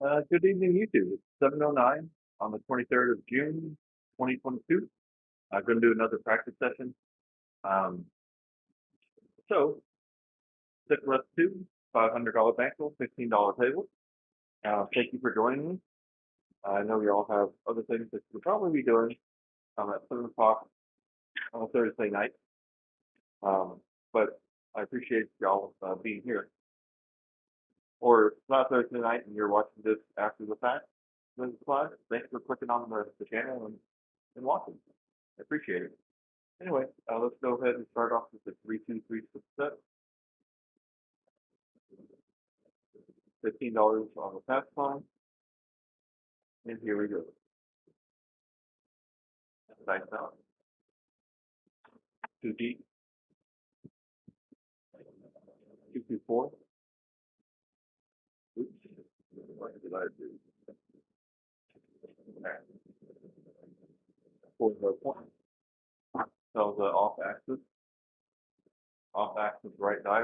Good evening, YouTube. It's 7:09 on the 23rd of June, 2022. I'm going to do another practice session. Um, so, Stick Left 2, $500 bankroll, $15 table. Thank you for joining me. I know you all have other things that you'll probably be doing at 7 o'clock on a Thursday night. But I appreciate y'all being here. Or if it's not Thursday night and you're watching this after the fact, thanks for clicking on the channel and watching. I appreciate it. Anyway, let's go ahead and start off with the 3-2-3 set. $15 on the pass line. And here we go. Nice out. 2 deep. 2-2-4. Oops. What did I do? 4-0 point. So the off axis. Off axis right die.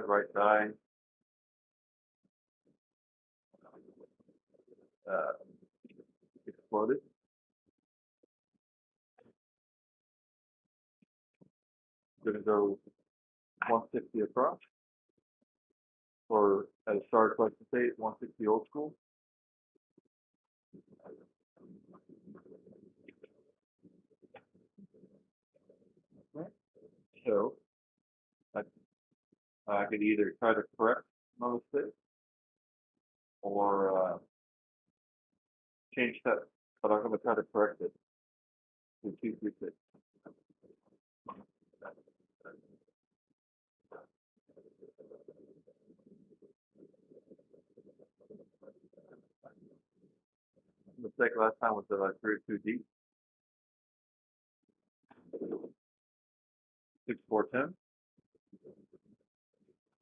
Exploded. Gonna go 160 across. Or as Sharks like to say, 160 old school. So I could either try to correct my mistake or change that, but I'm going to try to correct it to 2-3-6. The mistake last time was that I threw it too deep. 6-4-10.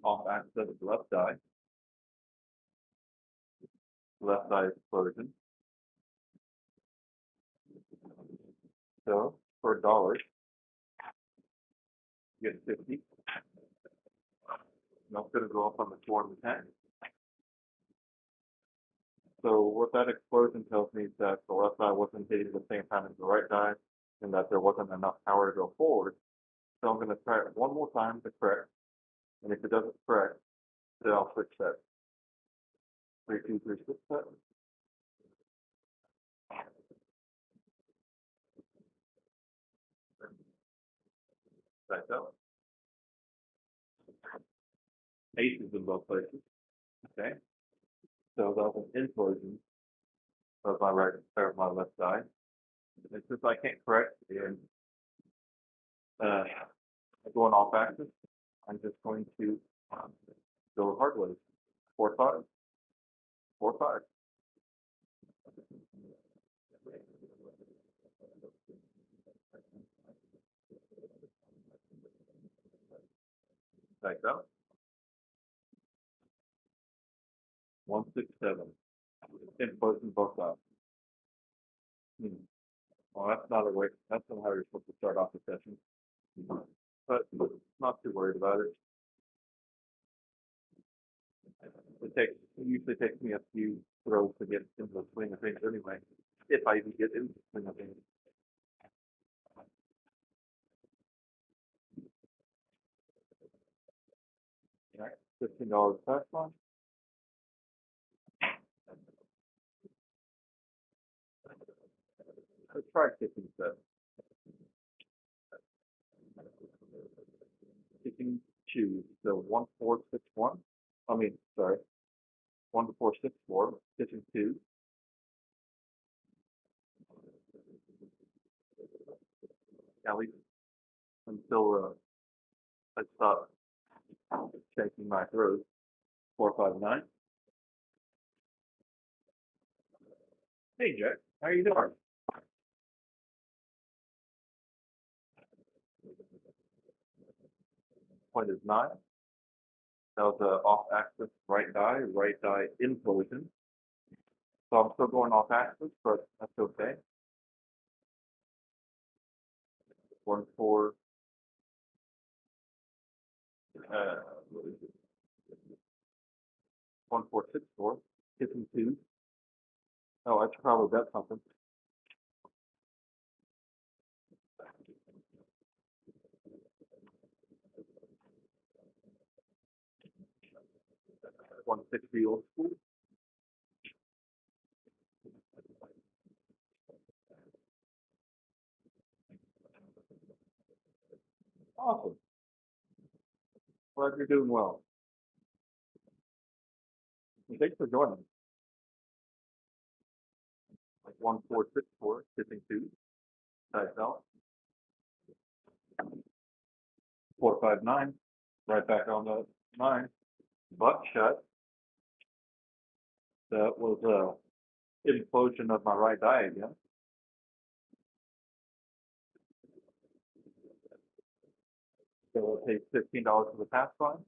Off axis left die. Left die explosion. So for $1, you get 50. And that's going to go up on the 4 and the 10. So what that explosion tells me is that the left die wasn't hitting the same time as the right die, and that there wasn't enough power to go forward. So I'm going to try it one more time to correct. And if it doesn't correct, then I'll switch that. 3-2-3-6 set. Back up. Aces in both places. Okay. So that was an implosion of my right or my left side. And since I can't correct and going off axis, I'm just going to go hard ways. 4-5. 4-5. Back up. 1-6-7. Implosion both sides. Well, that's not a way. That's not how you're supposed to start off the session. But not too worried about it. It usually takes me a few throws to get into the swing of things anyway, if I even get into the swing of things. All right, $15 pass line. Let's try kicking set. Kicking 2, so 1-4-6-1. I mean, sorry, 1-4-6-4. Kicking 2. At least until I stop checking my throws. 4-5-9. Hey, Jack, how you doing? Point is 9. That was an off-axis right die implosion. So I'm still going off-axis, but that's okay. 1-4. What is it? 1-4-6-4. Hitting 2. Oh, I should probably bet something. $160 old school. Awesome. Glad you're doing well. And thanks for joining. Like 1464, kissing two. Nice out. 459. Right back on the 9. Butt shut. That was implosion of my right eye again. So it pays $15 for the pass line.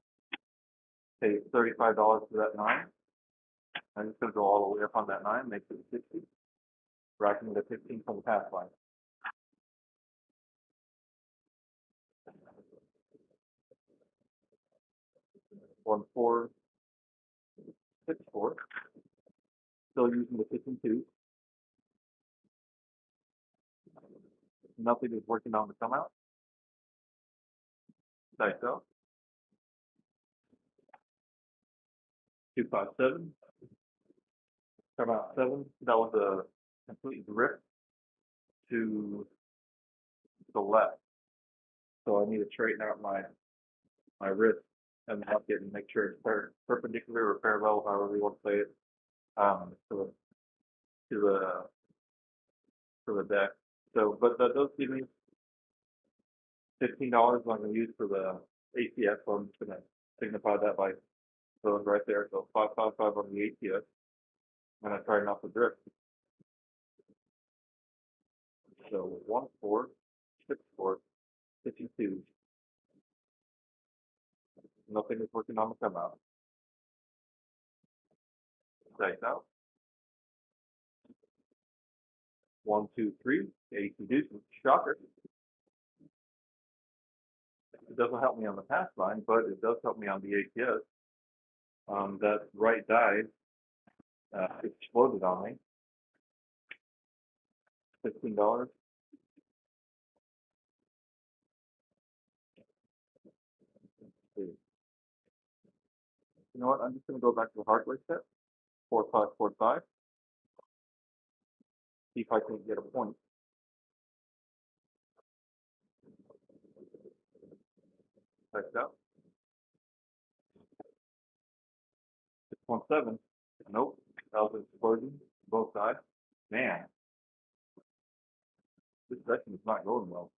Pays $35 for that 9. I'm just gonna go all the way up on that 9, makes it 60. Racking the 15 from the pass line. 1464. Still using the 52. Nothing is working on the come out. Nice out. 257. Come out 7. That was a complete drift to the left. So I need to straighten out my wrist and up it and make sure it's perpendicular or parallel, however you want to say it, to the to the to the deck. So, but that does give me $15 I'm going to use for the ATS. So I'm just going to signify that by throwing right there. So 555 on the ATS. I'm going to try not to drift. So 1464, 52. Nothing is working on the come out. Nice out. 123, AC deuce, shocker. It doesn't help me on the pass line, but it does help me on the ATS. That right die exploded on me. $15. You know what? I'm just going to go back to the hardware set. 4545. See if I can get a point. Checked out. 617. Nope. That was an explosion. Both sides. Man, this session is not going well.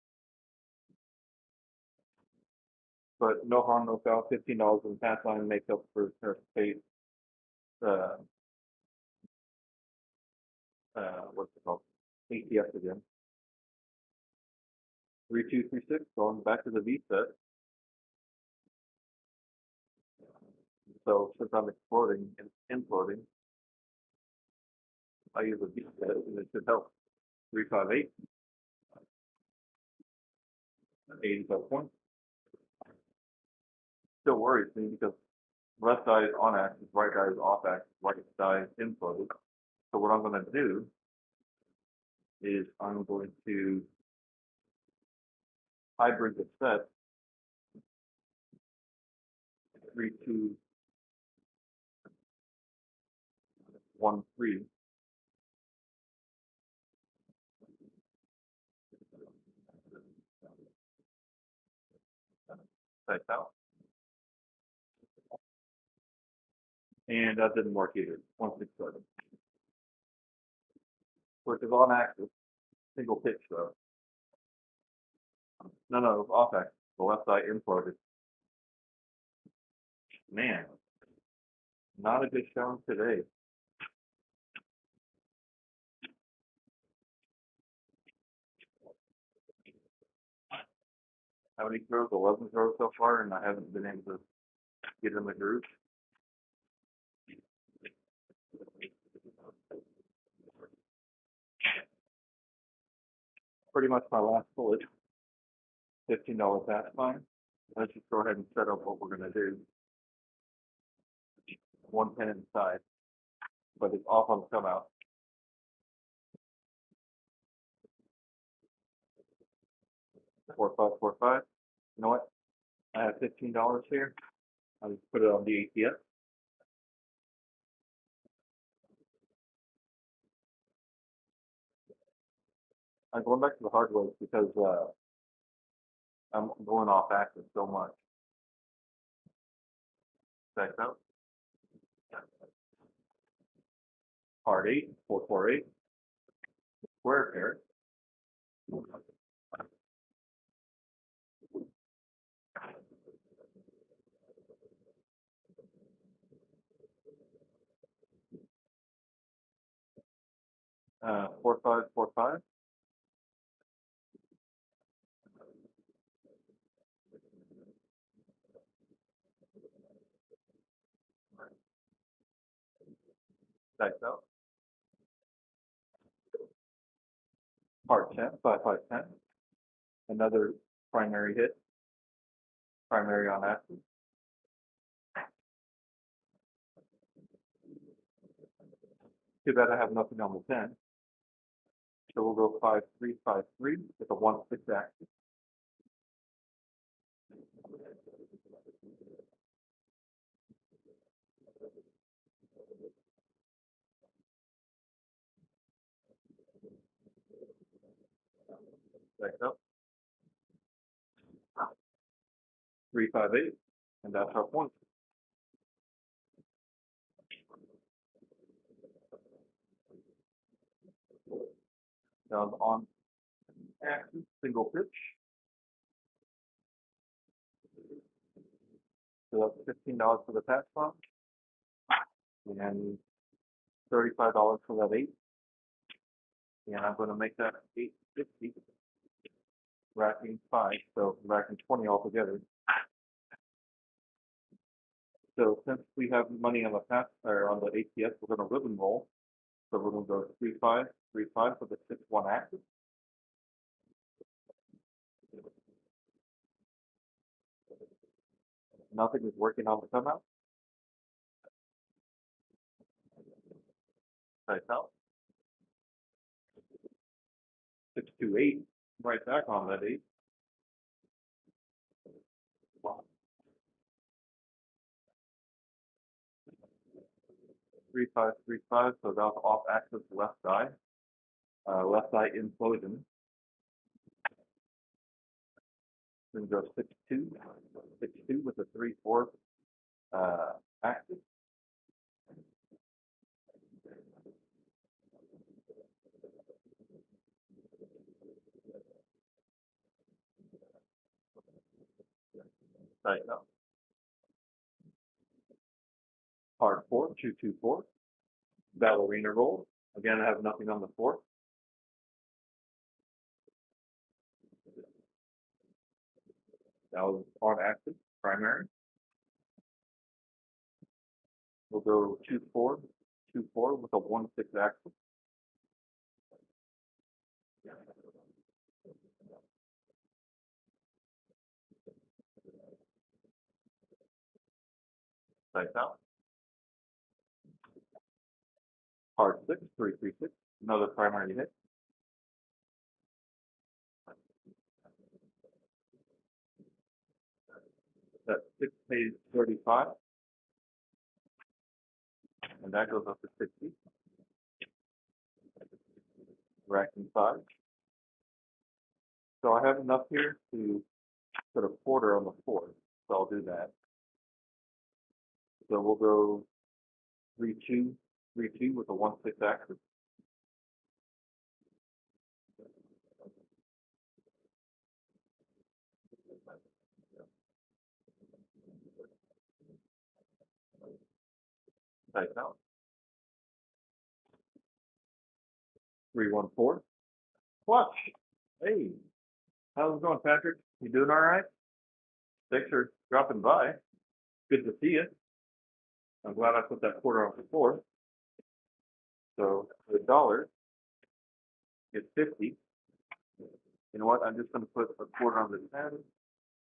But no harm, no foul. $15 in the pass line makes up for her space. Uh, what's it called? ATS again. 3236. Going back to the V set. So since I'm exploding and imploding, I use a V set and it should help. 358. 85 points. Still worries me because left eye is on axis, right eye is off axis, right eye is imploded. So what I'm going to do is I'm going to hybrid the set 3213. Type out. And that didn't work either. 167. Which is on axis, single pitch though. No, it was off axis. The left eye imploded. Man, not a good showing today. How many throws? 11 throws so far, and I haven't been able to get in the groove. Pretty much my last bullet. $15 pass fine. Let's just go ahead and set up what we're going to do. 110 inside, but it's off on the come out. 4545. You know what? I have $15 here. I'll just put it on the ATS. I'm going back to the hard way because I'm going off axis so much. Back out. Hard 8, 448. Square pair. 4545. Back out. Hard 10, 5510. Another primary hit. Primary on axis. Too bad I have nothing on the 10. So we'll go 5353 with a 1-6 axis. Back up. 358, and that's our point. Down on axis, single pitch. So that's $15 for the patch pump, and $35 for that 8. And I'm going to make that 850, racking 5, so racking 20 altogether. So since we have money on the patch or on the ATS, we're going to ribbon roll. So we're going to go 3-5, 3-5 for the 6-1 axis. Nothing is working on the come out. Nice out. 6-2-8, right back on that 8. Wow. 3-5, so that's off axis left eye. Left eye implosion. Then go 6-2 with a 3-4 axis. Tighten up. Hard 4, 2-2-4. Ballerina roll. Again, I have nothing on the 4. That was on axis, primary. We'll go 2-4, 2-4 with a 1-6 axis. Tighten out. Hard 6, 3-3-6. Another primary hit. That's 6 pays 35. And that goes up to 60. Racking 5. So I have enough here to put a quarter on the 4. So I'll do that. So we'll go 3-2, 3-2 with a 1-6 axis. Tighten out. 3-1-4. Watch. Hey, how's it going, Patrick? You doing all right? Thanks for dropping by. Good to see you. I'm glad I put that quarter on the 4. So the dollar is 50. You know what? I'm just going to put a quarter on the 10.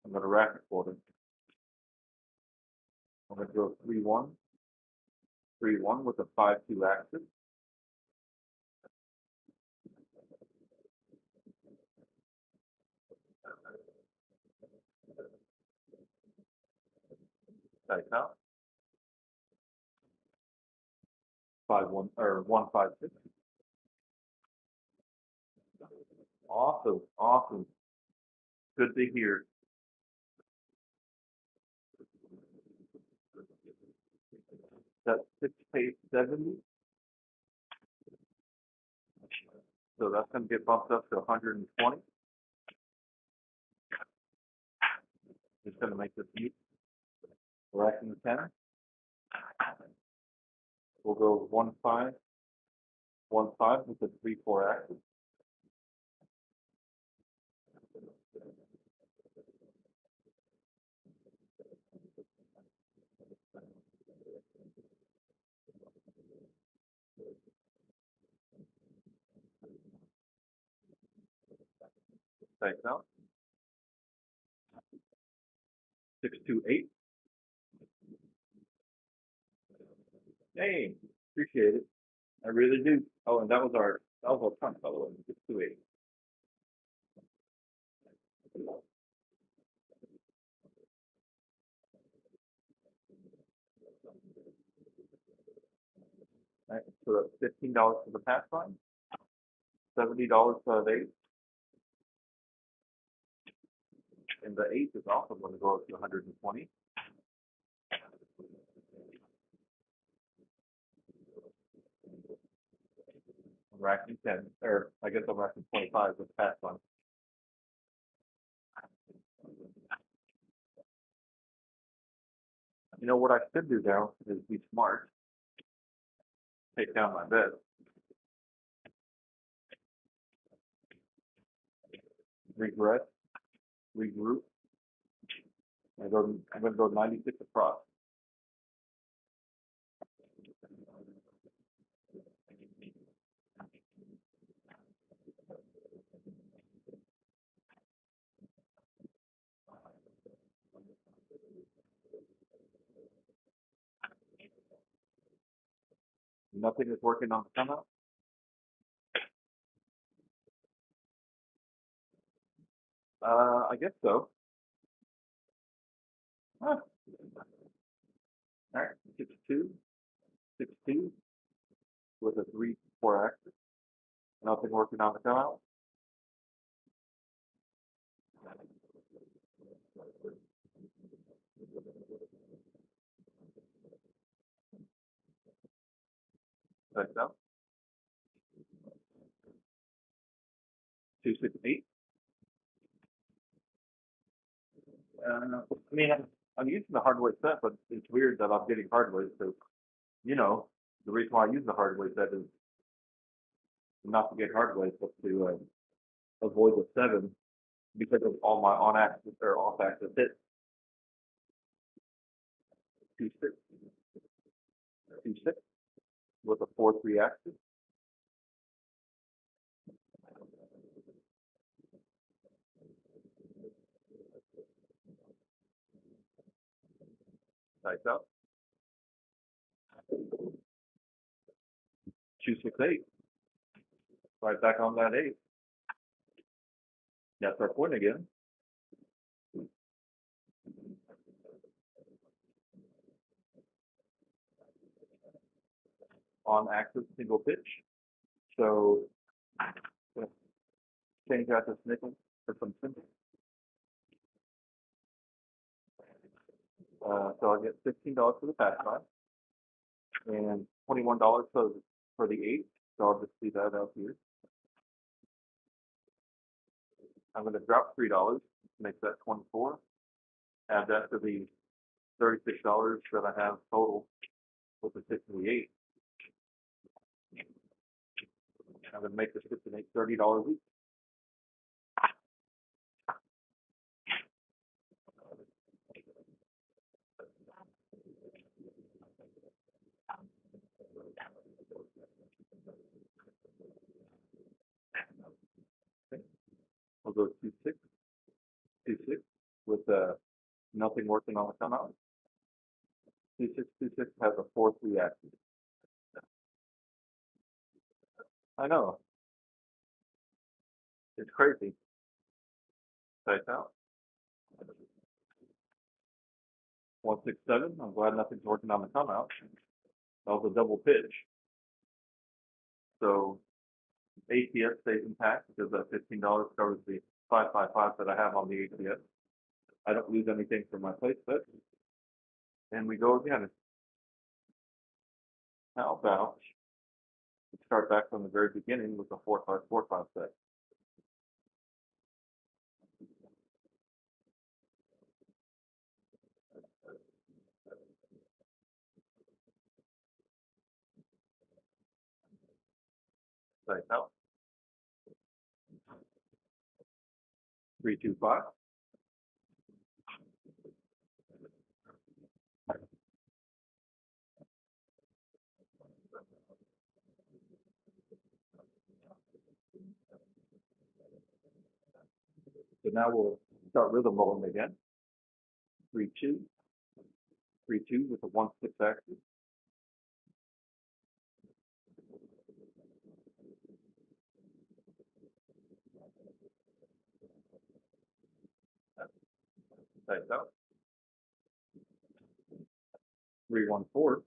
I'm going to rack a quarter. I'm going to go 3-1, 3-1 with a 5-2 axis. Type out. 156. Awesome, awesome. Good to hear. That's 6 page 70. So that's going to get bumped up to 120. Just going to make this neat. Right in the center. We'll go 1-5, 1-5 with the 3-4 axis. Thanks out. 6-2-8. Hey, appreciate it. I really do. Oh, and that was our trunk, by the way. 6-2-8. All right, so that's $15 for the pass line. $70 for the 8. And the 8 is also going to go up to 120. I'm racking 10, or I guess I'm racking 25 with the pass line. You know what I should do now is be smart. Take down my bet. Regress. Regroup. I'm going to go 96 across. Nothing is working on the come out. I guess so. Huh. All right, 6-2, 6-2 with a 3-4 axis. Nothing working on the come out. Like that. 2-6-8. I mean, I'm using the hardware set, but it's weird that I'm getting hardware. So, you know, the reason why I use the hardware set is not to get hardware, but to avoid the 7 because of all my on axis or off axis hits. 2-6, 2-6 with a 4-3 axis. Types out. 2-6-8. Right back on that 8. That's our point again. On axis single pitch. So change that to nickel for some simple. So I get $15 for the pass line and $21 for the 8. So I'll just see that out here. I'm going to drop $3, make that 24. Add that to the $36 that I have total with the 6 and the 8. I'm going to make the 6 and 8 $30 each. Okay. We'll go 2-6, 2-6 with nothing working on the come out. 2-6, 2-6 has a 4-3 axis. I know. It's crazy. Type out. 167. I'm glad nothing's working on the come out. That was a double pitch. So ATS stays intact because that $15 covers the 555 that I have on the ATS. I don't lose anything from my place bet. And we go again. How about we start back from the very beginning with the 4545 set? Right out. 325. So now we'll start rhythm rolling again. 3-2. 3-2 with the 1-6 axis. Right out. 3-1-4.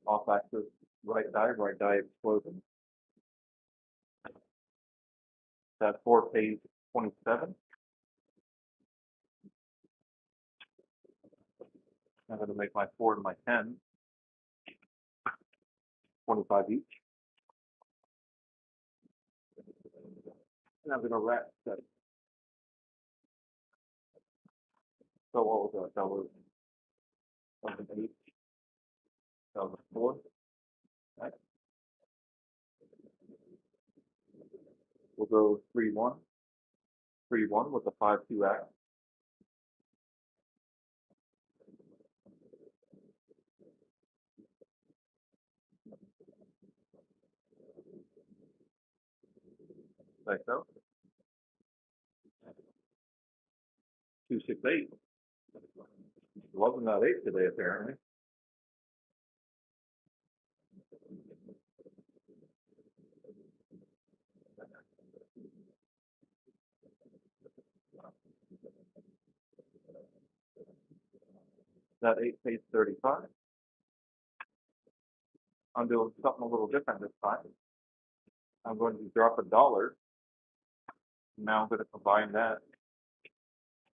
Off axis, right die explosion. That 4 pays 27. I'm going to make my 4 and my 10 25 each. And I'm going to wrap that. So what was that? That was an 8. That was a 4. Right. We'll go 3-1. 3-1 with the 5-2 axe. Like so. 2-6-8. It wasn't that 8 today, apparently. That 8 pays 35. I'm doing something a little different this time. I'm going to drop $1. Now I'm going to combine that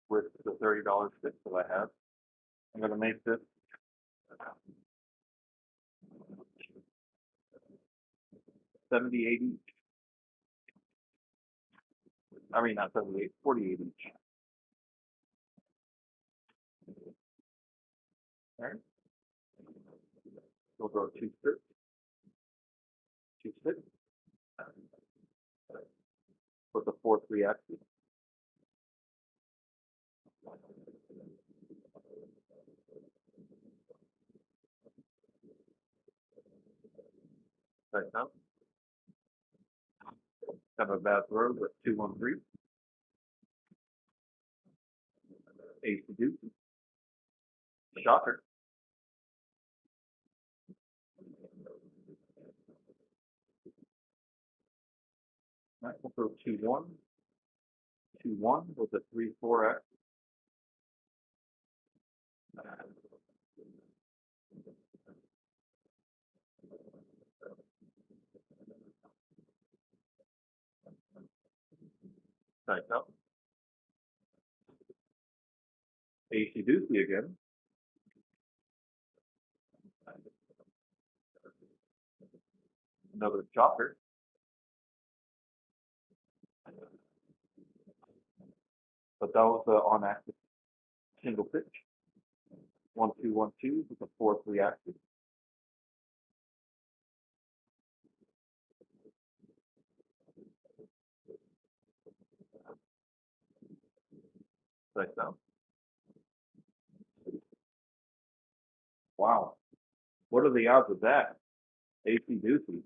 with the $30 stick that I have. I'm going to make this 78 each. I mean, not 78, 48 each. All right. We'll go 2 sticks. 2 sticks. With the 4-3 axis. Right now. Have a bad throw with 2-1-3. Ace to deuce. Shocker. All right, we'll throw 2-1. 2-1 with a 3-4 axis. Right now. Ace to deuce again. Another shocker. But that was the on axis single pitch. 1-2-1-2 with a 4-3 axis. Like that. Wow. What are the odds of that? AC Doocy.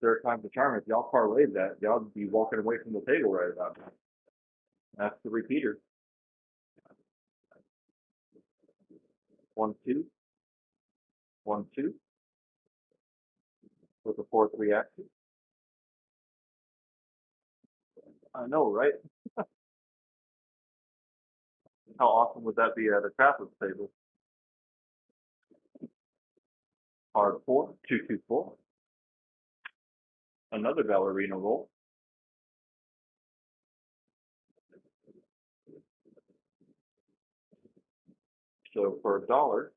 Third time's a charm. If y'all parlayed that, y'all would be walking away from the table right about now. That's the repeater. 1-2. 1-2. with a 4-3 action. I know, right? How awesome would that be at a Trappist table? Card 4, 2-2-4. Another ballerina roll. So for $1,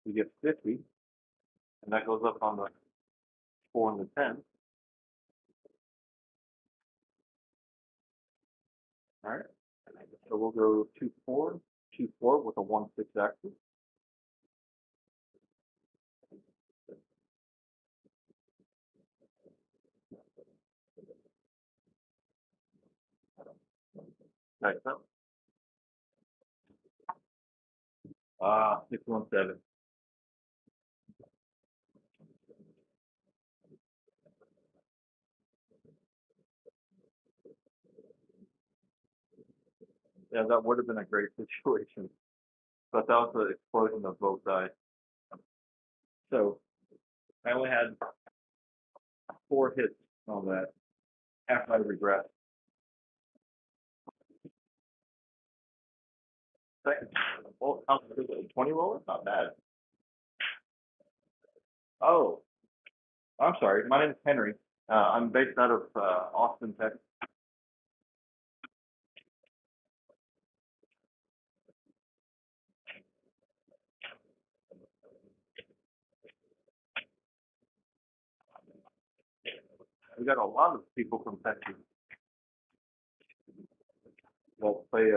we get 50, and that goes up on the 4 and the 10. All right. So we'll go 2-4, 2-4 with a 1-6 action. Nice, huh? 6-1-7. Yeah, that would have been a great situation, but that was the explosion of both sides. So I only had 4 hits on that. Half I regret. Second, well, how much is it? 20 roller? Not bad. Oh, I'm sorry. My name is Henry. I'm based out of Austin, Texas. We got a lot of people from Texas that play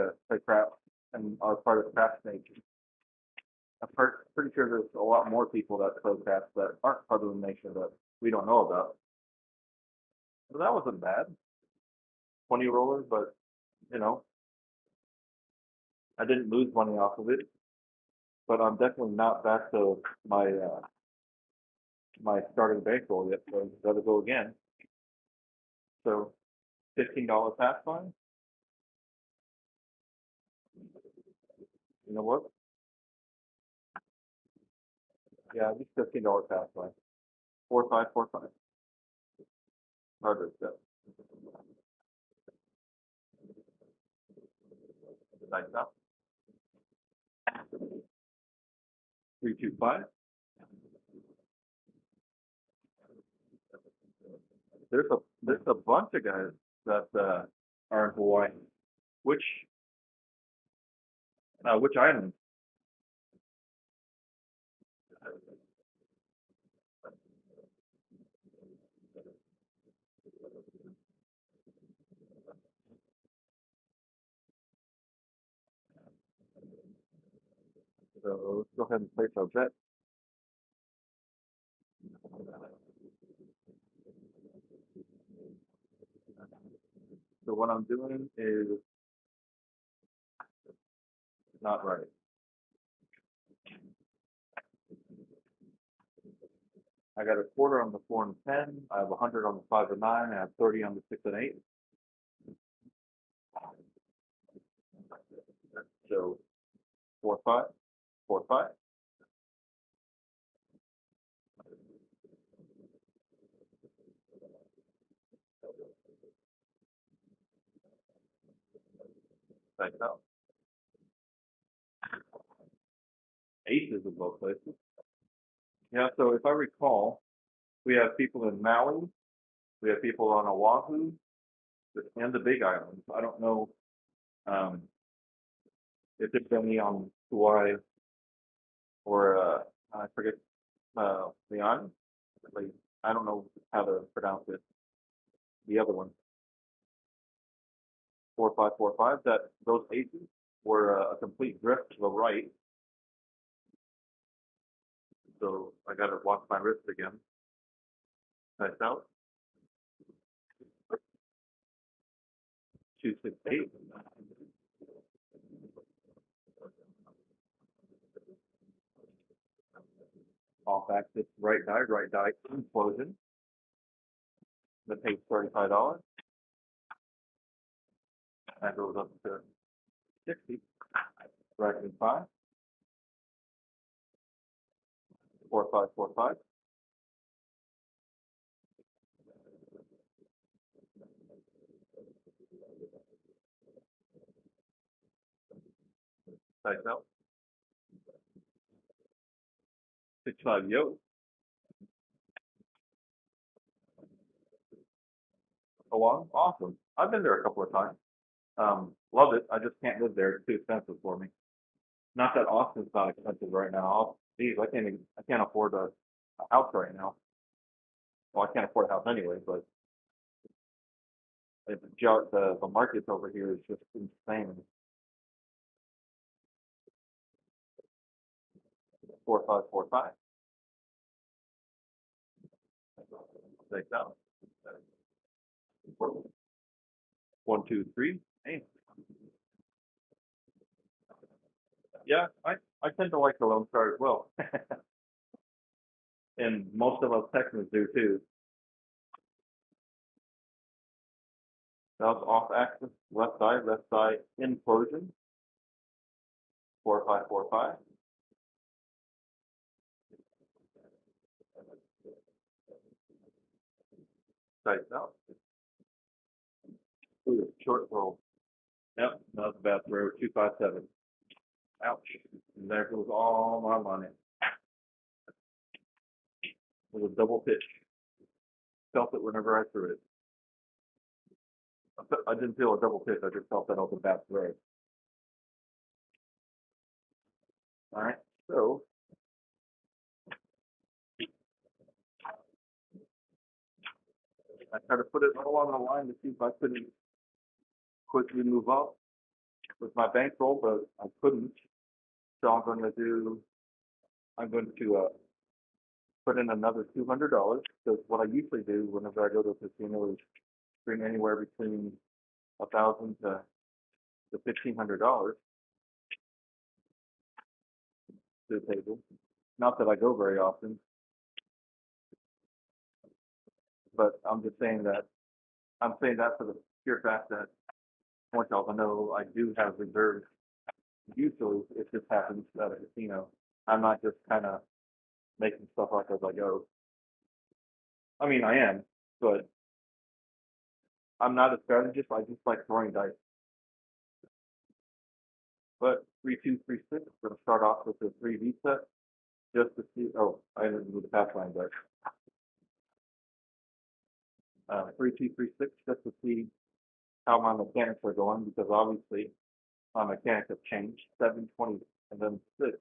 craps and are part of the craps nation. Pretty sure there's a lot more people that play craps that aren't part of the nation that we don't know about. So that wasn't bad. 20 rollers, but you know, I didn't lose money off of it. But I'm definitely not back to my starting bankroll yet, so I've got to go again. So $15 pass line. You know what? Yeah, just $15 pass line. 4-5-4-5. Hard to accept. Nice up. 3-2-5. There's a bunch of guys that are in Hawaii. Which island? So let's go ahead and place our bet. So what I'm doing is not right. I got a quarter on the 4 and 10. I have 100 on the 5 and 9. I have 30 on the 6 and 8. So 4-5, 4-5. Thanks out. Aces in both places. Yeah. So if I recall, we have people in Maui, we have people on Oahu, and the Big Islands. I don't know um, if there's any on Hawaii or I forget the island. Like, I don't know how to pronounce it. The other one, 4-5-4-5. That those aces were a complete drift to the right. So I got to watch my wrist again. Nice out. 2-6-8. Off axis, right die, implosion. That pays $35. That goes up to 60. Right and 5. 4-5-4-5. Sights out. 6-5 yo. Along. Awesome. I've been there a couple of times. Love it. I just can't live there. It's too expensive for me. Not that Austin's not expensive right now. Geez, I can't afford a house right now. Well, I can't afford a house anyway, but the market over here is just insane. 4545. Take that. 123. Hey, yeah, I tend to like the Lone Star as well, and most of us Texans do too. That was off axis, left side implosion. 4545. Sights out. Ooh, short roll. Yep, that was a bad throw. 257. Ouch. And there goes all my money. It was a double pitch. Felt it whenever I threw it. I didn't feel a double pitch. I just felt that it was a bad throw. All right. So I tried to put it all on the line to see if I couldn't quickly move up with my bankroll, but I couldn't. So I'm going to put in another $200 because what I usually do whenever I go to a casino is bring anywhere between $1,000 to $1,500 to the table. Not that I go very often, but I'm saying that for the pure fact that I want y'all to know I do have reserves. Usually, it just happens at a casino. I'm not just kind of making stuff up as I go. I mean, I am, but I'm not a strategist. I just like throwing dice. But 3-2-3-6. We're gonna start off with the 3V set just to see. Oh, I didn't do the pathline, but 3-2-3-6 just to see how my mechanics are going because obviously my mechanics have changed. 7-20 and then 6.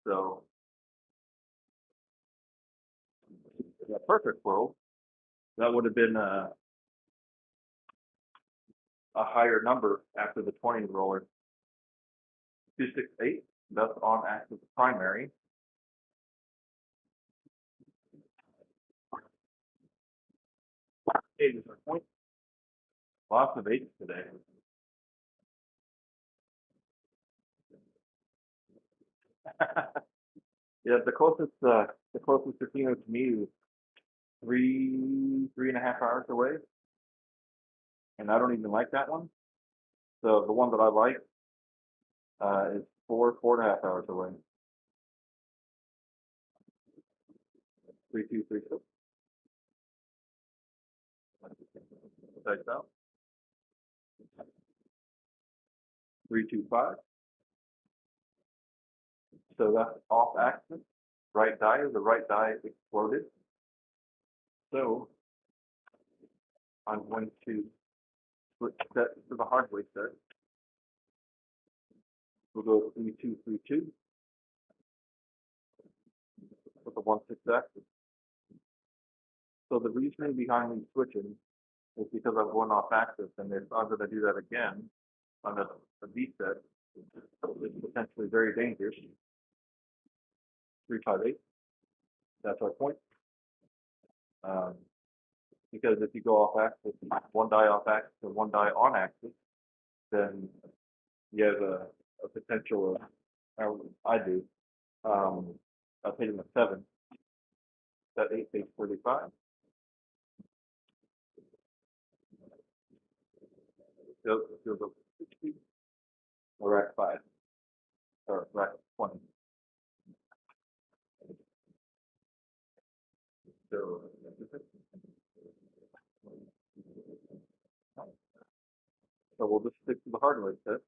So in a perfect world, that would have been a higher number after the 20 roller. 268. That's on axis primary. Eight is our point. Lots of eights today. Yeah, the closest casino to me is 3.5 hours away, and I don't even like that one. So the one that I like is 4.5 hours away. 3-2-3-6. Takes out. 3-2-5. So that's off axis. Right die. The right die exploded. So I'm going to switch set to the hardware set. We'll go 3-2-3-2 with the 1-6 axis. So the reasoning behind me switching is because I'm going off axis, and if I'm going to do that again on a V set, it's potentially very dangerous. 3-5-8. That's our point. Because if you go off axis, one die off axis and one die on axis, then you have a potential of, I do, I'll take him a 7. That 8 takes 45. Goes up 60. Or rack 5. Or rack 20. So, so we'll just stick to the hardware set.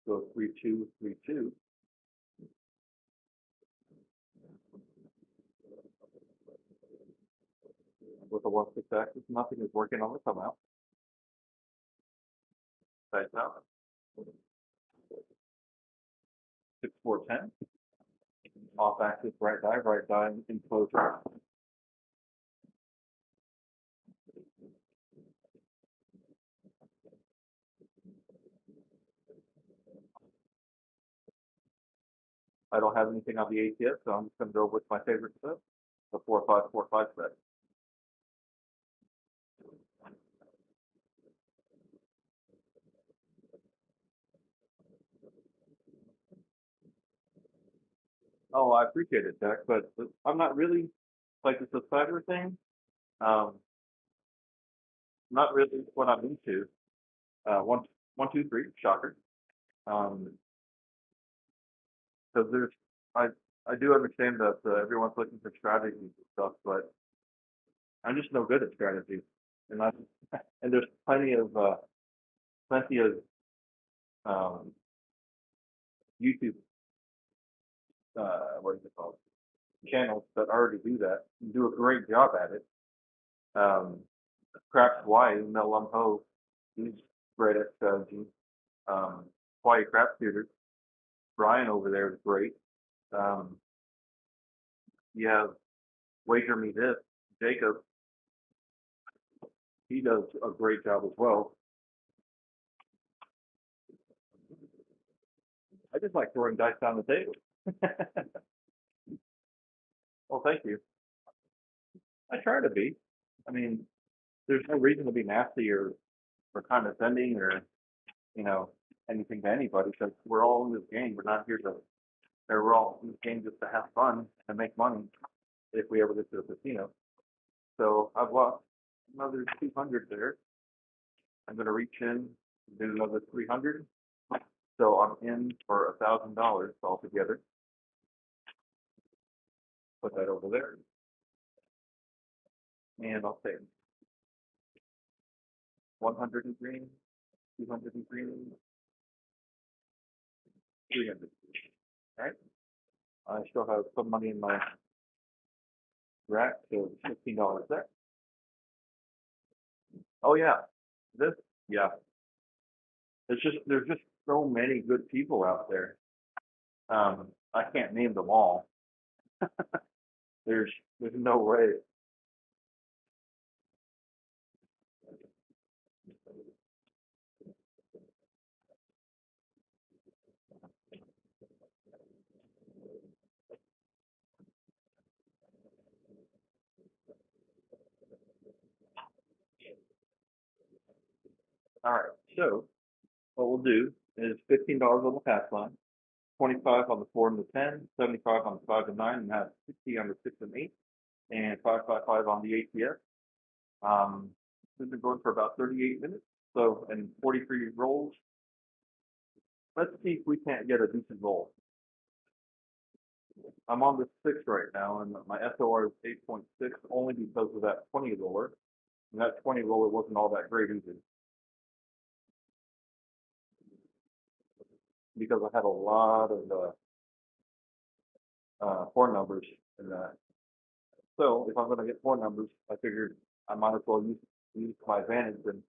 Go 3-2-3-2. With a 1-6 axis, nothing is working on the come out. Tighten out. 6-4-10. Off axis, right die, enclosure. I don't have anything on the ATS, so I'm just going to go with my favorite set, the 4-5-4-5 set. Oh, I appreciate it, Jack, but I'm not really like it's a cyber thing. Um, not really what I'm into. One, 1-2-3, shocker. Because there's, I, I do understand that everyone's looking for strategies and stuff, but I'm just no good at strategies, and I, and there's plenty of um, YouTube, what is it called, channels that already do that and do a great job at it. Um, Craps Y, Mel Ho, he's great at strategy. Quiet Crap Shooter, Brian over there is great. Um, you have Wager Me This, Jacob, he does a great job as well. I just like throwing dice down the table. Well, thank you. I try to be. I mean, there's no reason to be nasty or condescending or, you know, anything to anybody because we're all in this game. We're not here to, or we're all in this game just to have fun and make money if we ever get to the casino. So I've lost another 200 there. I'm going to reach in, do another 300. So I'm in for $1,000 altogether. Put that over there. And I'll say 100 in green, 200 in green, 300. All right. I still have some money in my rack, so $15 there. Oh yeah, this, yeah. There's just so many good people out there. I can't name them all. There's no way. All right, so what we'll do is $15 on the pass line, 25 on the 4 and the 10, 75 on the 5 and 9, and have 60 on the 6 and 8, and 555 on the ATS. We've been going for about 38 minutes, so and 43 rolls. Let's see if we can't get a decent roll. I'm on the 6 right now, and my SOR is 8.6 only because of that 20 roller. And that 20 roller wasn't all that great either. Because I had a lot of 4 numbers in that. So if I'm going to get 4 numbers, I figured I might as well use my advantage and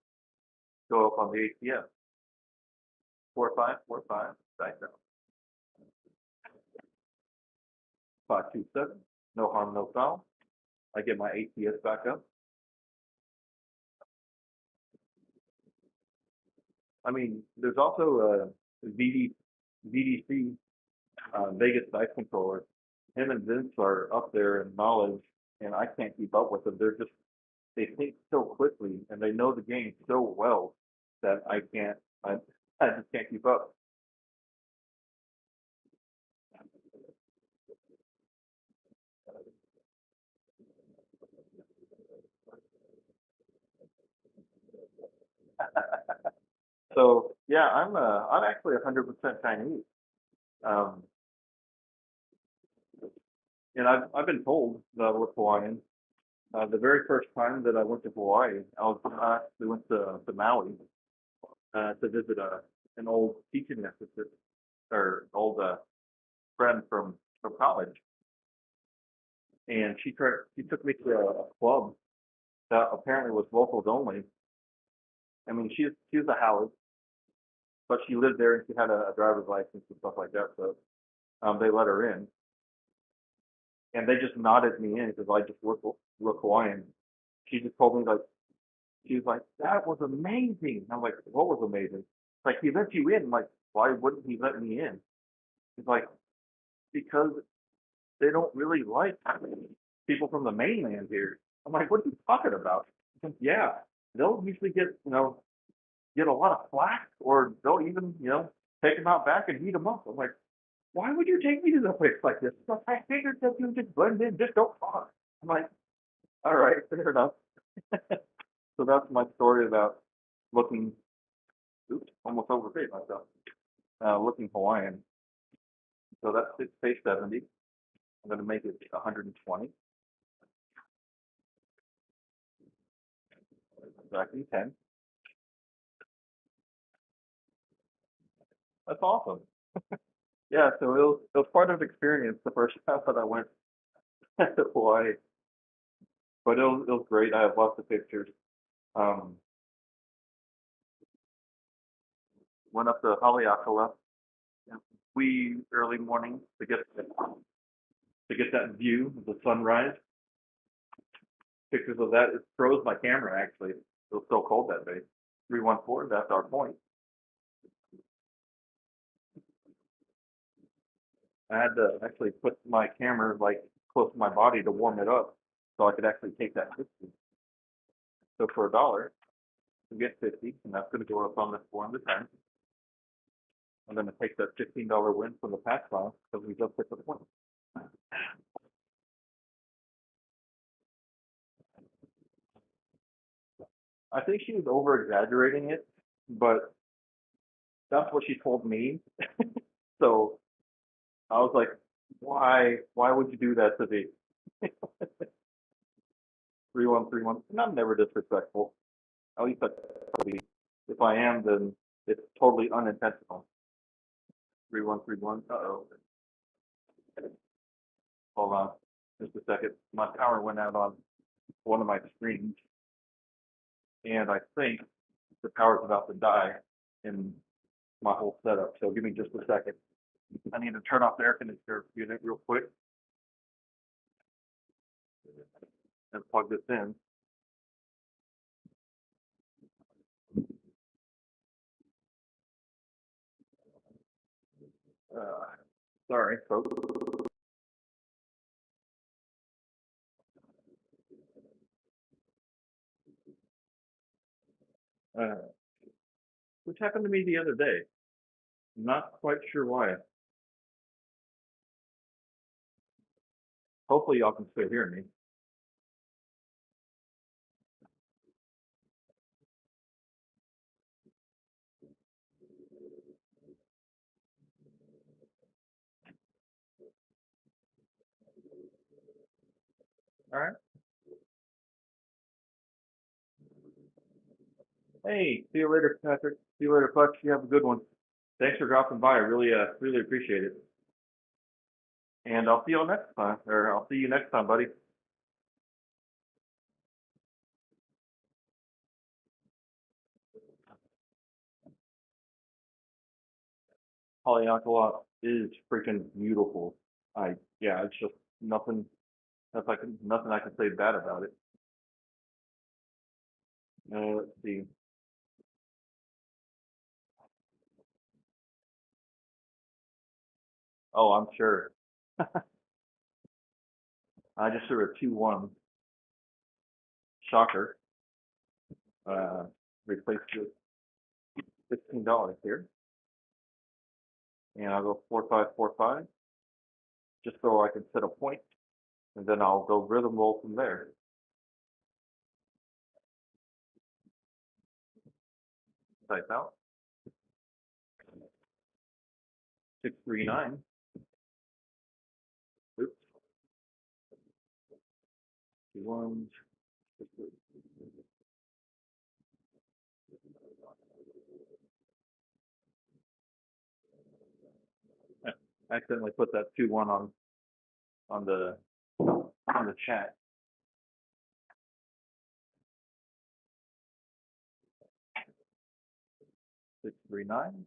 go up on the ATM. 4-5, 4-5, dice out. 5-2-7, no harm, no foul. I get my ATS back up. I mean, there's also a VDC Vegas dice controller. Him and Vince are up there in knowledge, and I can't keep up with them. They think so quickly, and they know the game so well that I just can't keep up. So yeah, I'm actually 100% Chinese. Um, and I've been told that I was Hawaiian. The very first time that I went to Hawaii, I actually went to Maui to visit an old teaching assistant or old friend from college, and she took me to a club that apparently was locals only. I mean, she's a Howard, but she lived there and she had a driver's license and stuff like that. So they let her in, and they just nodded me in because I just look Hawaiian. She just told me like she was like that was amazing. I'm like, what was amazing? Like he let you in. Like why wouldn't he let me in? He's like because they don't really like people from the mainland here. I'm like, what are you talking about? Yeah, they'll usually get a lot of flack, or they'll even take them out back and beat them up. I'm like, why would you take me to a place like this? Because I figured that you just blend in, just don't talk. I'm like, all right, fair enough. So that's my story about looking, oops, almost overpaid myself, looking Hawaiian. So that's page 70. I'm going to make it 120. Subtracting 10. That's awesome. Yeah, so it was part of the experience the first time that I went to Hawaii. But it was great. I have lots of pictures. Um, went up to Haleakala wee early morning to get that view of the sunrise. Pictures of that. It froze my camera actually. It was so cold that day. 314. That's our point. I had to actually put my camera like close to my body to warm it up, so I could actually take that picture. So for $1, you get 50, and that's going to go up on this one at a time. I'm going to take that $15 win from the past file because we just hit the point. I think she was over exaggerating it, but that's what she told me. So I was like, why would you do that to me? 3131. And I'm never disrespectful. At least if I am, then it's totally unintentional. 3131. Uh-oh. Hold on. Just a second. My power went out on one of my screens, and I think the power's about to die in my whole setup. So give me just a second. I need to turn off the air conditioner unit real quick and plug this in. Uh, sorry, folks. Uh, which happened to me the other day. Not quite sure why. Hopefully y'all can still hear me. All right. Hey, see you later, Patrick. See you later, Fletch. You have a good one. Thanks for dropping by. I really appreciate it. And I'll see you next time, or I'll see you next time, buddy. Haleakala is freaking beautiful. Yeah, it's just nothing. Nothing I can say bad about it. Let's see. Oh, I'm sure. I just threw a 2-1 shocker. Uh, replaced with $15 here, and I'll go 4545 just so I can set a point, and then I'll go rhythm roll from there. Type out 639. Oops, 2 1s. accidentally put that 2-1 on the chat. Six, 3, 9.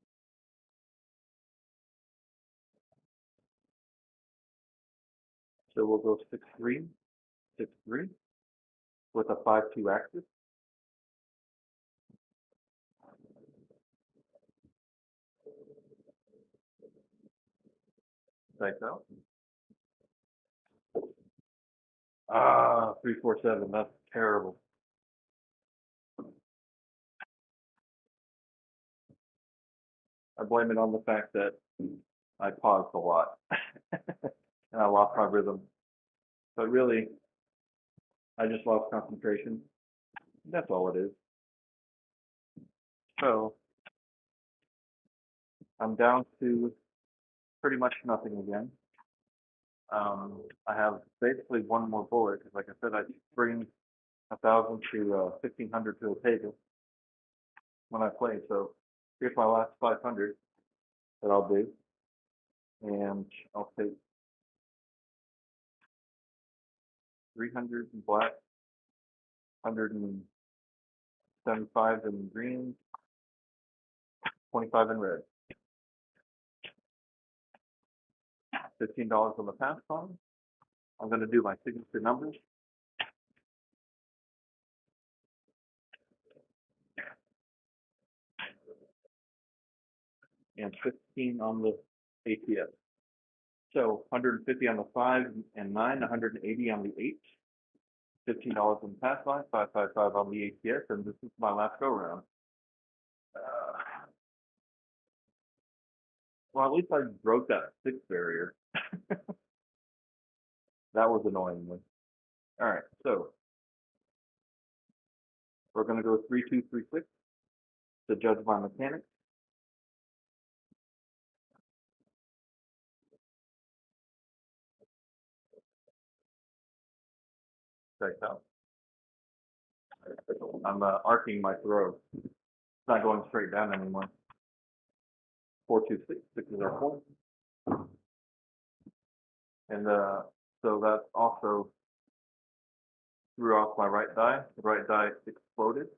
So we'll go 6, 3, 6, 3 with a 5, 2 axis. Like that. 3, 4, 7. That's terrible. I blame it on the fact that I paused a lot and I lost my rhythm. But really, I just lost concentration. That's all it is. So I'm down to pretty much nothing again. I have basically one more bullet because, like I said, I bring 1,000 to 1,500 to the table when I play. So here's my last 500 that I'll do, and I'll take 300 in black, 175 in green, 25 in red. $15 on the pass phone. I'm going to do my signature numbers. And 15 on the ATS. So 150 on the 5 and 9, 180 on the 8, $15 on the pass line, 555 on the ATS, and this is my last go round. Well, at least I broke that 6 barrier. That was annoying. All right, so we're going to go 3, 2, 3, 6 to judge my mechanics. Check out. I'm arcing my throw. It's not going straight down anymore. 4, 2, 6. 6 is our point. And so that also threw off my right die. The right die exploded.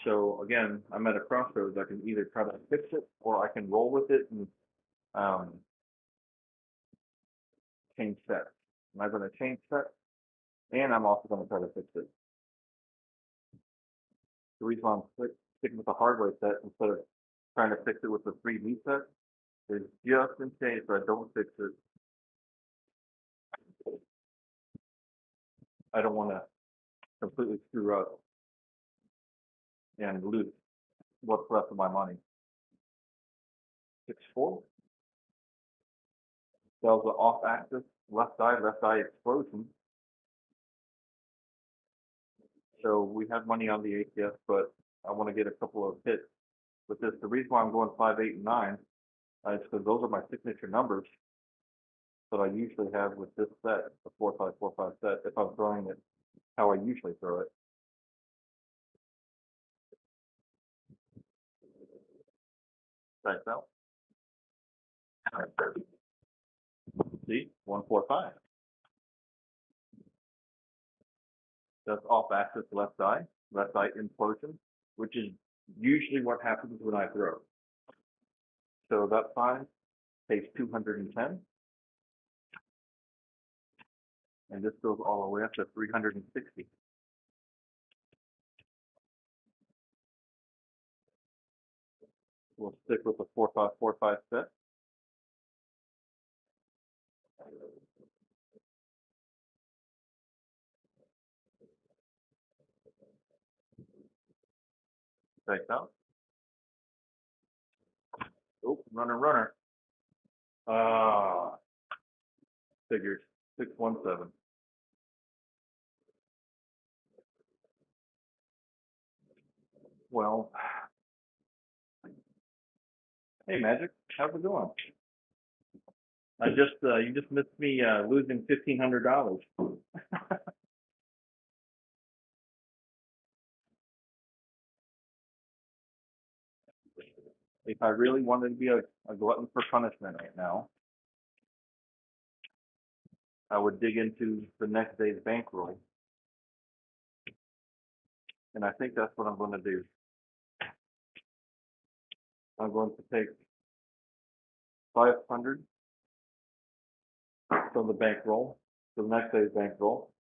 So again, I'm at a crossroads. I can either try to fix it or I can roll with it and change sets. Am I going to change sets? And I'm also going to try to fix it. The reason why I'm sticking with the hardware set instead of trying to fix it with the 3D set is just in case I don't fix it. I don't want to completely screw up and lose what's left of my money. 6, 4. That was the off axis, left eye explosion. So we have money on the ATS, but I want to get a couple of hits with this. The reason why I'm going 5, 8, and 9 is because those are my signature numbers that I usually have with this set, the 4, 5, 4, 5 set, if I'm throwing it how I usually throw it. Thanks out. See, 1, 4, 5. That's off axis left eye implosion, which is usually what happens when I throw. So that 5 takes 210. And this goes all the way up to 360. We'll stick with the 4, 5, 4, 5 set. Thanks out. Oh, runner. Figures 617. Well, hey Magic, how's it going? You just missed me losing $1,500. if I really wanted to be a glutton for punishment right now, I would dig into the next day's bankroll. And I think that's what I'm going to do. I'm going to take 500 from the bankroll, the next day's bankroll.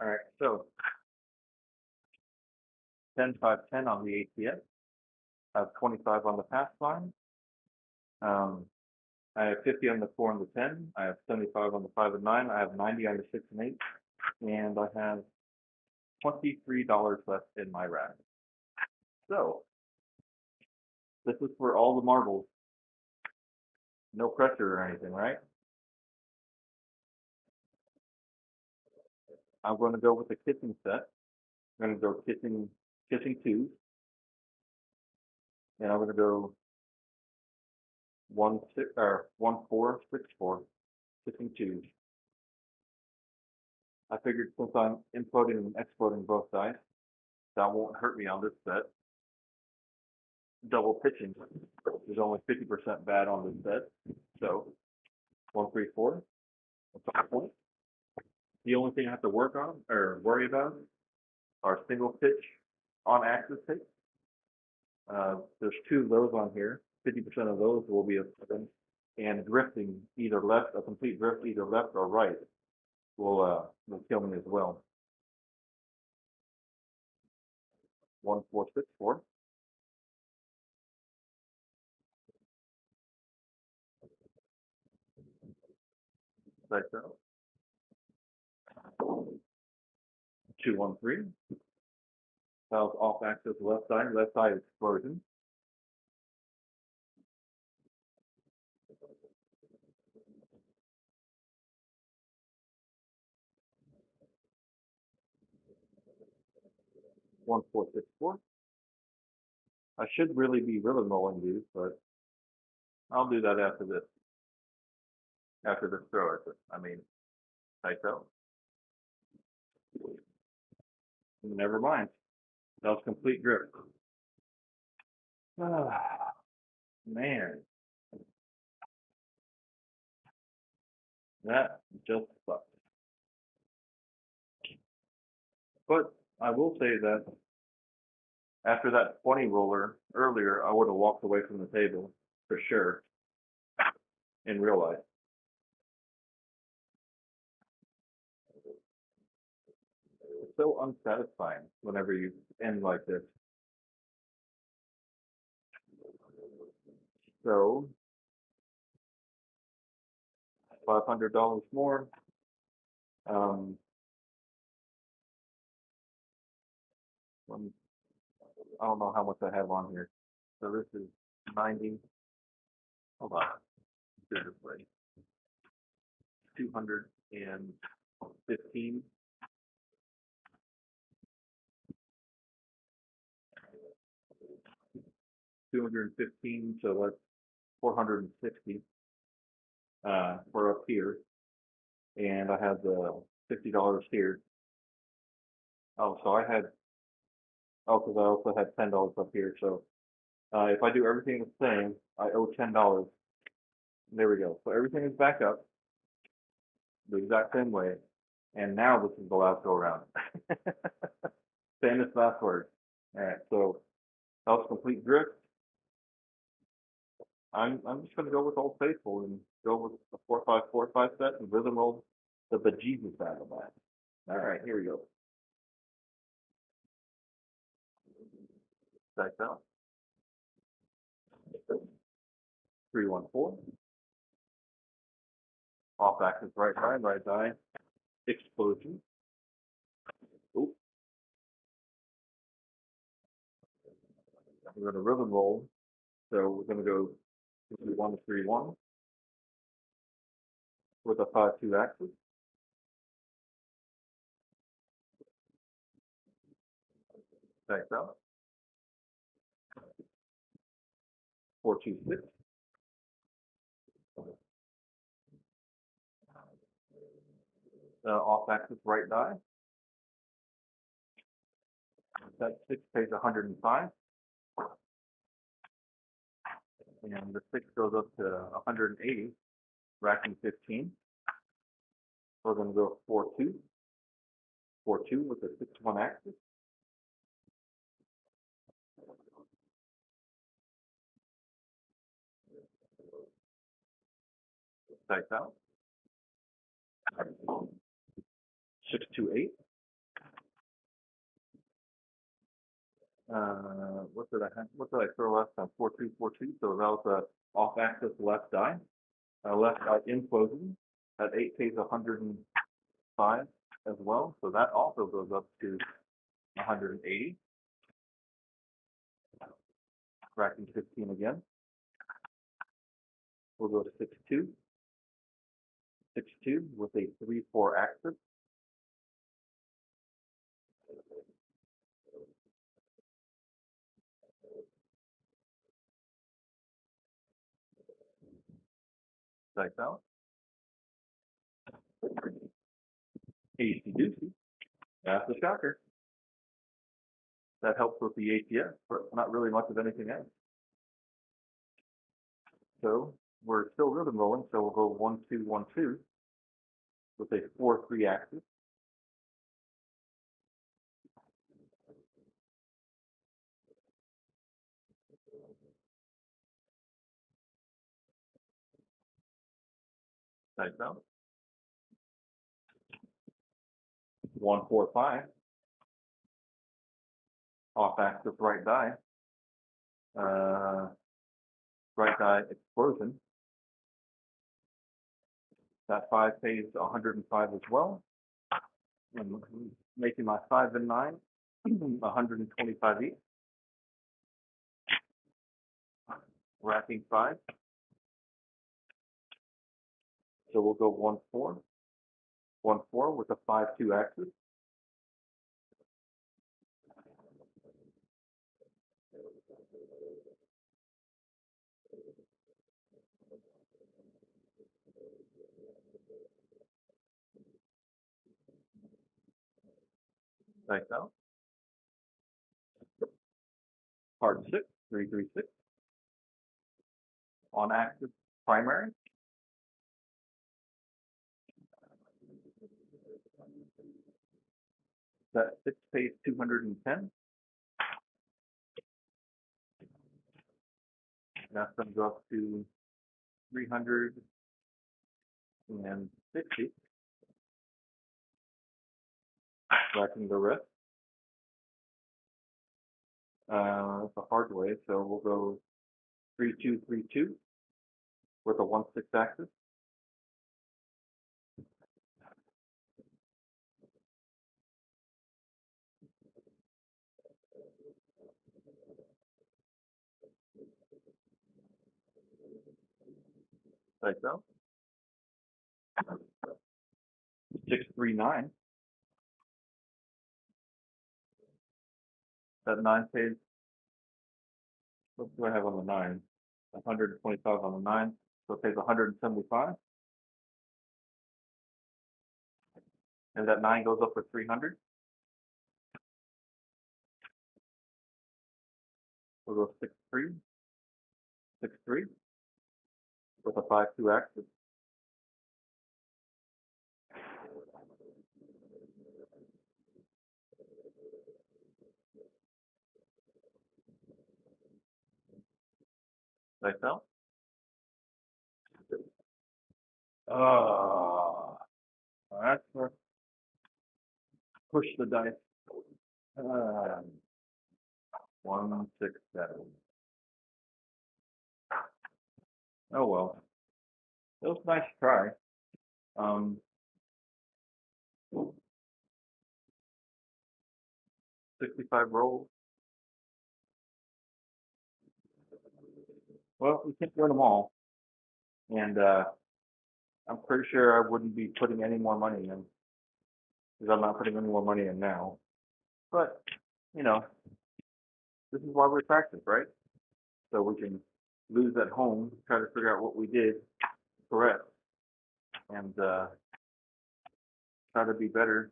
All right, so 10, 5, 10 on the ATS. I have 25 on the pass line. I have 50 on the 4 and the 10. I have 75 on the 5 and 9. I have 90 on the 6 and 8. And I have $23 left in my rack. So, this is for all the marbles. No pressure or anything, right? I'm going to go with the kissing set. I'm going to go kissing 2s. And I'm going to go 1 6 or 1 4 6 4 kissing 2s. I figured since I'm imploding and exploding both dice, that won't hurt me on this set. Double pitching is only 50% bad on this set. So 1 3 4. That's a point. The only thing I have to work on or worry about are single pitch on axis hits. There's 2 of those on here. 50% of those will be a 7. And drifting, either left, a complete drift, either left or right, will kill me as well. 1 4 6 4. Like that. 2 1 3. Fouls off axis left side explosion. 1 4 6 4. I should really be rhythm rolling these, but I'll do that after this. After this throw, I mean, typo. Never mind. That was complete drift. Ah, man. That just sucks. But I will say that after that 20 roller earlier, I would have walked away from the table for sure in real life. It's so unsatisfying whenever you end like this. So $500 more. I don't know how much I have on here. So this is 90. Hold on. Do it this way. 215. 215. So that's 460 for up here. And I have the $50 here. Oh, so I had, oh, because I also had $10 up here. So if I do everything the same, I owe $10. There we go. So everything is back up the exact same way. And now this is the last go around. Famous last word. All right, so that was complete drift. I'm just gonna go with Old Faithful and go with the 4 5 4 5 set and rhythm roll the bejesus out of that. All right, here we go. Check out. 314. Off axis right die, explosion. Oop. We're going to rhythm roll. So we're going to go 131 with a 5-2 axis. Thanks out. 426. Off axis right die. That 6 pays 105. And the 6 goes up to 180, racking 15. We're going to go 4-2. 4-2 with a 6-1 axis. Thanks out. 628. What did I throw last time? 4-2. So that was a off axis left die. Left die in closing. That 8 pays 105 as well. So that also goes up to 180. Racking 15 again. We'll go to 6-2. 6-2 with a 3-4 axis. Thanks out. Easy doozy. That's the shocker. That helps with the ATS, but not really much of anything else. So we're still rhythm rolling, so we'll go 1-2-1-2 with a 4-3 axis. Thanks out. 1-4-5. Off axis right die. Right die explosion. That 5 pays 105 as well. And making my 5 and 9 125 each. Racking 5. So we'll go 1-4. 1-4 with a 5-2 axis. Thanks out. Hard 6, 3-3-6. On axis primary. That 6 pays 210. That's going to go up to 360. Racking the rest. It's a hard way, so we'll go 3-2-3-2 with a 1-6 axis. Like so. 6-3-9. That 9 pays. What do I have on the 9? 125 on the 9. So it pays 175. And that 9 goes up for 300. We'll go 6-3. 6-3 with a 5-2 axis. Like so. That's for push the dice. 1, 6, 7. Oh well. It was nice to try. Um, 65 rolls. Well, we can't win them all, and I'm pretty sure I wouldn't be putting any more money in because I'm not putting any more money in now. But you know, this is why we practice, right? So we can lose at home, try to figure out what we did correct, and try to be better.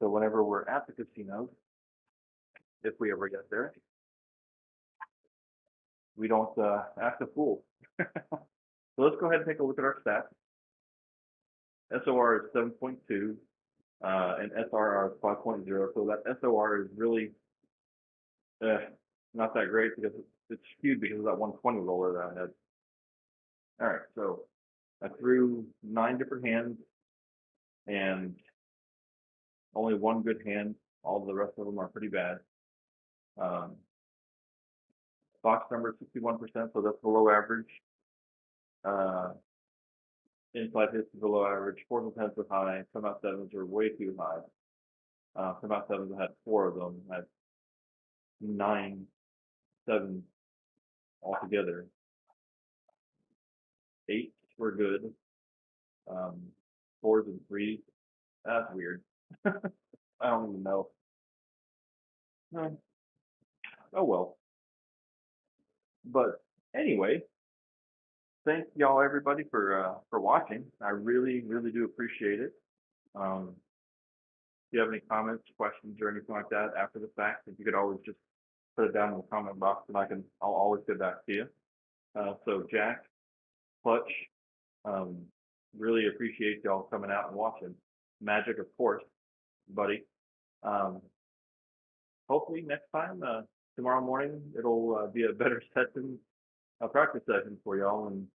So whenever we're at the casinos, if we ever get there, we don't act a fool. So let's go ahead and take a look at our stats. SOR is 7.2, and SRR is 5.0. So that SOR is really not that great because it's skewed because of that 120 roller that I had. All right, so I threw 9 different hands and only one good hand. All the rest of them are pretty bad. Um, box number 61%, so that's below average. Inside hits is below average. Fours and tens are high. Come out sevens are way too high. Come out sevens, I had 4 of them. I had 9 sevens altogether. 8s were good. Um, 4s and 3s. That's weird. I don't even know. Oh well. But anyway, thank y'all everybody for watching. I really really do appreciate it. If you have any comments, questions, or anything like that after the fact, if you could always just put it down in the comment box, and I'll always get back to you. So Jack, Clutch, um, really appreciate y'all coming out and watching. Magic, of course, buddy. Um, hopefully next time, tomorrow morning, it'll be a better session, a practice session for y'all. And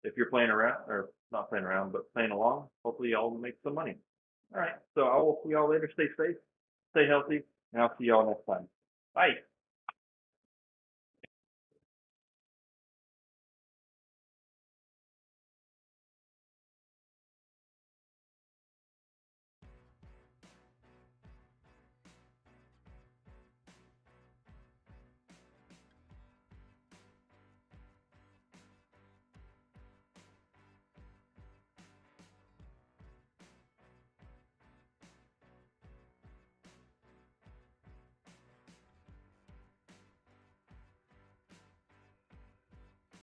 if you're playing around, or not playing around, but playing along, hopefully y'all make some money. All right. So I will see y'all later. Stay safe, stay healthy, and I'll see y'all next time. Bye.